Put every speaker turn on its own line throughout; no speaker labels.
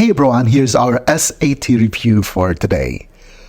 Hey everyone, here's our SAT review for today.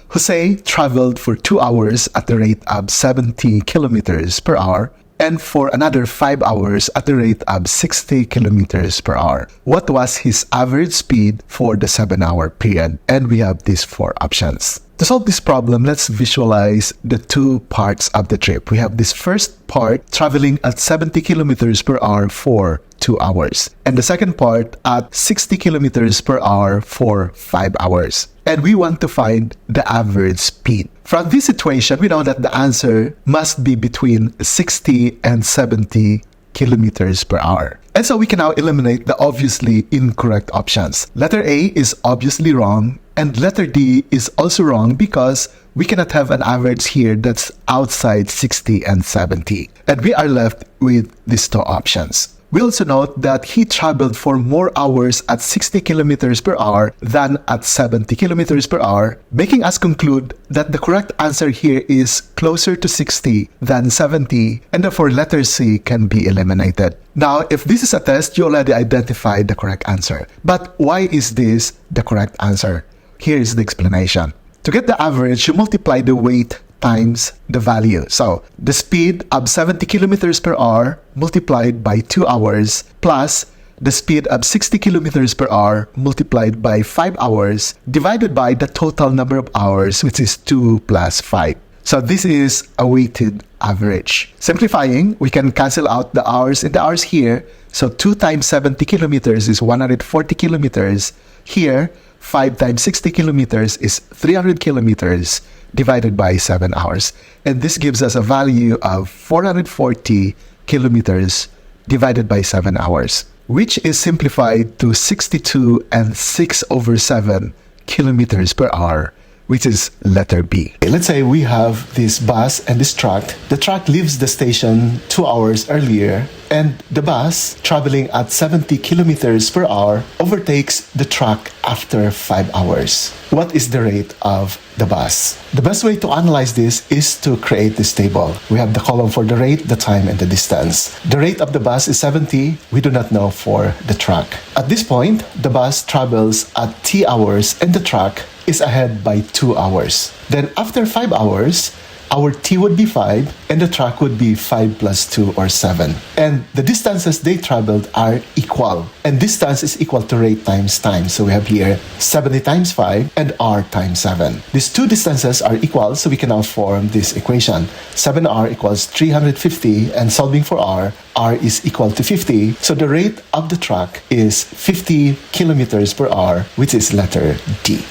Jose traveled for 2 hours at the rate of 70 kilometers per hour and for another 5 hours at the rate of 60 kilometers per hour. What was his average speed for the 7-hour period? And we have these 4 options. To solve this problem, let's visualize the 2 parts of the trip. We have this first part traveling at 70 kilometers per hour for 2 hours, and the second part at 60 kilometers per hour for 5 hours. And we want to find the average speed. From this situation, we know that the answer must be between 60 and 70 kilometers per hour. And so we can now eliminate the obviously incorrect options. Letter A is obviously wrong, and letter D is also wrong because we cannot have an average here that's outside 60 and 70. And we are left with these 2 options. We also note that he traveled for more hours at 60 kilometers per hour than at 70 kilometers per hour, making us conclude that the correct answer here is closer to 60 than 70, and therefore letter C can be eliminated. Now, if this is a test, you already identified the correct answer. But why is this the correct answer? Here is the explanation. To get the average, you multiply the weight times the value. So, the speed of 70 kilometers per hour multiplied by 2 hours plus the speed of 60 kilometers per hour multiplied by 5 hours divided by the total number of hours, which is 2 plus 5. So, this is a weighted average. Simplifying, we can cancel out the hours and the hours here. So, 2 times 70 kilometers is 140 kilometers. Here, 5 times 60 kilometers is 300 kilometers divided by 7 hours. And this gives us a value of 440 kilometers divided by 7 hours, which is simplified to 62 and 6/7 kilometers per hour, which is letter B. Let's say we have this bus and this truck. The truck leaves the station 2 hours earlier, and the bus, traveling at 70 kilometers per hour, overtakes the truck after 5 hours. What is the rate of the bus? The best way to analyze this is to create this table. We have the column for the rate, the time, and the distance. The rate of the bus is 70. We do not know for the truck. At this point, the bus travels at T hours and the truck is ahead by 2 hours. Then after 5 hours, our T would be 5 and the truck would be 5 plus 2 or 7. And the distances they traveled are equal. And distance is equal to rate times time. So we have here 70 times 5 and R times 7. These 2 distances are equal, so we can now form this equation. 7R equals 350, and solving for R is equal to 50. So the rate of the truck is 50 kilometers per hour, which is letter D.